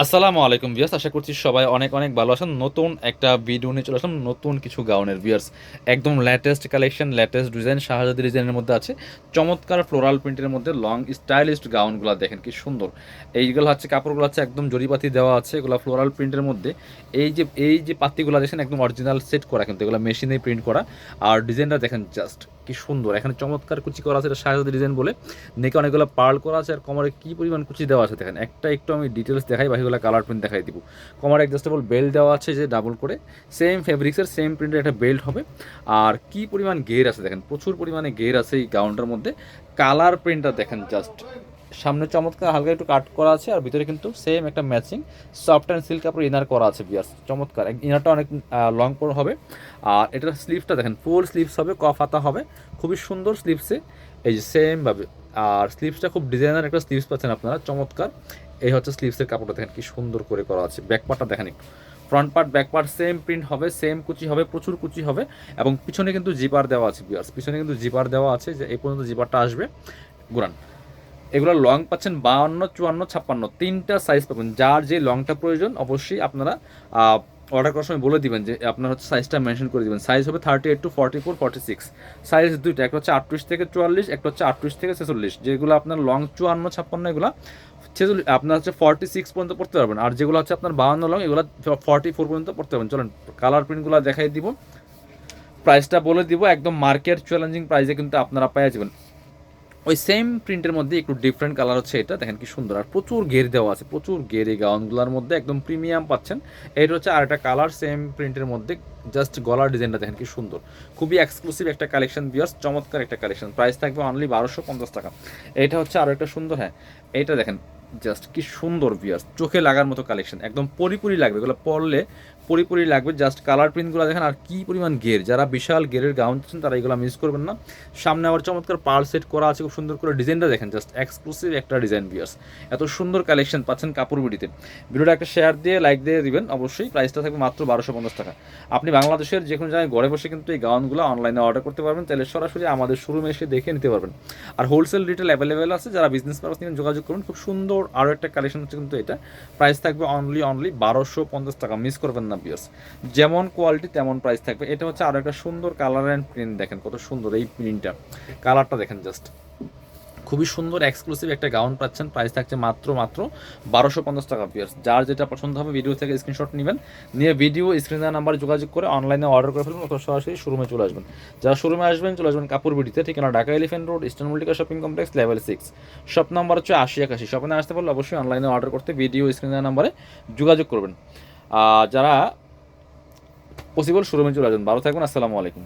আসসালামু আলাইকুম ভিউয়ার্স, আশা করছি সবাই অনেক অনেক ভালো আছেন। নতুন একটা ভিডিও নিয়ে চলে আসলাম, নতুন কিছু গাউনের ভিউয়ার্স। একদম লেটেস্ট কালেকশন, লেটেস্ট ডিজাইন, শাহজাদি ডিজাইনের মধ্যে আছে। চমৎকার ফ্লোরাল প্রিন্টের মধ্যে লং স্টাইলিশড গাউনগুলো দেখেন কি সুন্দর। এইগুলো হচ্ছে কাপড়গুলো হচ্ছে একদম জরিপাতি দেওয়া আছে, এগুলো ফ্লোরাল প্রিন্টের মধ্যে। এই যে পাত্তিগুলো দেখেন একদম অরিজিনাল সেট করা, কিন্তু এগুলো মেশিনে প্রিন্ট করা। আর ডিজাইনটা দেখেন জাস্ট কি সুন্দর, এখানে চমৎকার কুচি করা আছে, এটা শাহজাদি ডিজাইন বলে। নেকে অনেকগুলো পার্ল করা আছে, আর কোমরে কি পরিমাণ কুচি দেওয়া আছে দেখেন। একটা একটু আমি ডিটেলস দেখাই, বাকিগুলো কালার প্রিন্ট দেখাই দিব। কোমরে অ্যাডজাস্টেবল বেল্ট দেওয়া আছে, যে ডাবল করে সেম ফেব্রিক্সের সেম প্রিন্টের একটা বেল্ট হবে। আর কি পরিমাণ গের আছে দেখেন, প্রচুর পরিমাণে গের আছে এই গাউনটার মধ্যে। কালার প্রিন্টটা দেখেন জাস্ট, সামনে চমৎকার হালকা একটু কাট করা আছে, আর ভিতরে কিন্তু সেম একটা ম্যাচিং সফট অ্যান্ড সিল্ক কাপড় ইনার করা আছে বিয়ার্স। চমৎকার ইনারটা অনেক লং পর হবে। আর এটার স্লিভসটা দেখেন, ফুল স্লিভস হবে, কফ হাতা হবে, খুবই সুন্দর স্লিভসে। এই যে সেমভাবে, আর স্লিভসটা খুব ডিজাইনার একটা স্লিভস পাচ্ছেন আপনারা, চমৎকার। এই হচ্ছে স্লিভসের কাপড়টা দেখেন কি সুন্দর করে করা আছে। ব্যাক পার্টটা দেখেন একটু, front part back part same print হবে, সেম কুচি হবে, প্রচুর কুচি হবে। এবং পিছনে কিন্তু জিপার দেওয়া আছে বিয়ার্স, পিছনে কিন্তু জিপার দেওয়া আছে, যে এই পর্যন্ত জিপারটা আসবে। গুরান এগুলো লং পাচ্ছেন 52, 54, 56, তিনটা সাইজ পাবেন। যার যে লংটা প্রয়োজন অবশ্যই আপনারা অর্ডার করার সময় বলে দিবেন, যে আপনার হচ্ছে সাইজটা মেনশন করে দিবেন। সাইজ হবে 38 to 44, 46 সাইজ দুইটা, একটা হচ্ছে 38 থেকে 44, একটা হচ্ছে 38 থেকে 46। যেগুলো আপনার লং 54, 56 এগুলো আপনার হচ্ছে 46 পর্যন্ত পড়তে পারবেন, আর যেগুলো হচ্ছে আপনার 52 লং এগুলো 44 পর্যন্ত পড়তে পারবেন। চলেন কালার প্রিন্টগুলো দেখাই দিব, প্রাইসটা বলে দিব, একদম মার্কেট চ্যালেঞ্জিং প্রাইসে কিন্তু আপনারা পেয়ে যাবেন। ওই সেম প্রিন্টের মধ্যে একটু ডিফারেন্ট কালার হচ্ছে এটা, দেখেন কি সুন্দর। আর প্রচুর ঘের দেওয়া আছে, প্রচুর ঘের এই গাউনগুলোর মধ্যে, একদম প্রিমিয়াম পাচ্ছেন। এটা হচ্ছে আর একটা কালার সেম প্রিন্টের মধ্যে, জাস্ট গলার ডিজাইনটা দেখেন কি সুন্দর। খুবই এক্সক্লুসিভ একটা কালেকশন বিয়ার্স, চমৎকার একটা কালেকশন। প্রাইস থাকবে অনলি 1250 টাকা। এটা হচ্ছে আরও একটা সুন্দর, হ্যাঁ এইটা দেখেন জাস্ট কি সুন্দর বিয়ার্স, চোখে লাগার মতো কালেকশন, একদম পরিপুরি লাগবে এগুলো পরলে, পরিপুরি লাগবে। জাস্ট কালার প্রিন্টগুলো দেখেন, আর কি পরিমাণ গের। যারা বিশাল গেরের গাউন চাচ্ছেন তারা এগুলো মিস করবেন না। সামনে আবার চমৎকার পার্ল সেট করা আছে, খুব সুন্দর করে ডিজাইনটা দেখেন, জাস্ট এক্সক্লুসিভ একটা ডিজাইন বিয়ার্স। এত সুন্দর কালেকশন পাচ্ছেন কাপড় বিডিতে। ভিডিওটা একটা শেয়ার দিয়ে লাইক দিয়ে দিবেন অবশ্যই। প্রাইসটা থাকবে মাত্র 1250 টাকা। আপনি বাংলাদেশের যে কোনো জায়গায় ঘরে বসে কিন্তু এই গাউনগুলো অনলাইনে অর্ডার করতে পারবেন, তাহলে সরাসরি আমাদের শোরুমে এসে দেখে নিতে পারবেন। আর হোলসেল রিটেল অ্যাভেলেবেল আছে, যারা বিজনেস পারপাস নিয়ে যোগাযোগ করুন। খুব সুন্দর আরও একটা কালেকশন হচ্ছে কিন্তু এটা। প্রাইস থাকবে অনলি 1250 টাকা, মিস করবেন না বিয়ার্স। যেমন কোয়ালিটি তেমন প্রাইস থাকবে। এটা হচ্ছে আরও একটা সুন্দর কালার অ্যান্ড প্রিন্ট, দেখেন কত সুন্দর এই প্রিন্টটা, কালারটা দেখেন জাস্ট খুবই সুন্দর এক্সক্লুসিভ একটা গাউন পাচ্ছেন। প্রাইস থাকছে মাত্র 1250 টাকা পিয়ার্স। যার যেটা পছন্দ হবে ভিডিও থেকে স্ক্রিনশট নেবেন, নিয়ে ভিডিও স্ক্রিন দেওয়া নাম্বারে যোগাযোগ করে অনলাইনে অর্ডার করে ফেলবেন, অথবা সরাসরি শোরুমে চলে আসবেন। যারা শোরুমে আসবেন চলে আসবেন কাপড় বিডিতে, ঠিকানা ঢাকা এলিফ্যান্ট রোড, ইস্টার্ন মল্টিকা shopping complex, level 6, shop number হচ্ছে 8081। শপে না আসতে পারলে অবশ্যই অনলাইনে অর্ডার করতে ভিডিও স্ক্রিন দেওয়া নাম্বারে যোগাযোগ করবেন। যারা পসিবল শোরুমে চলে আসবেন। ভালো থাকবেন, আসসালামু আলাইকুম।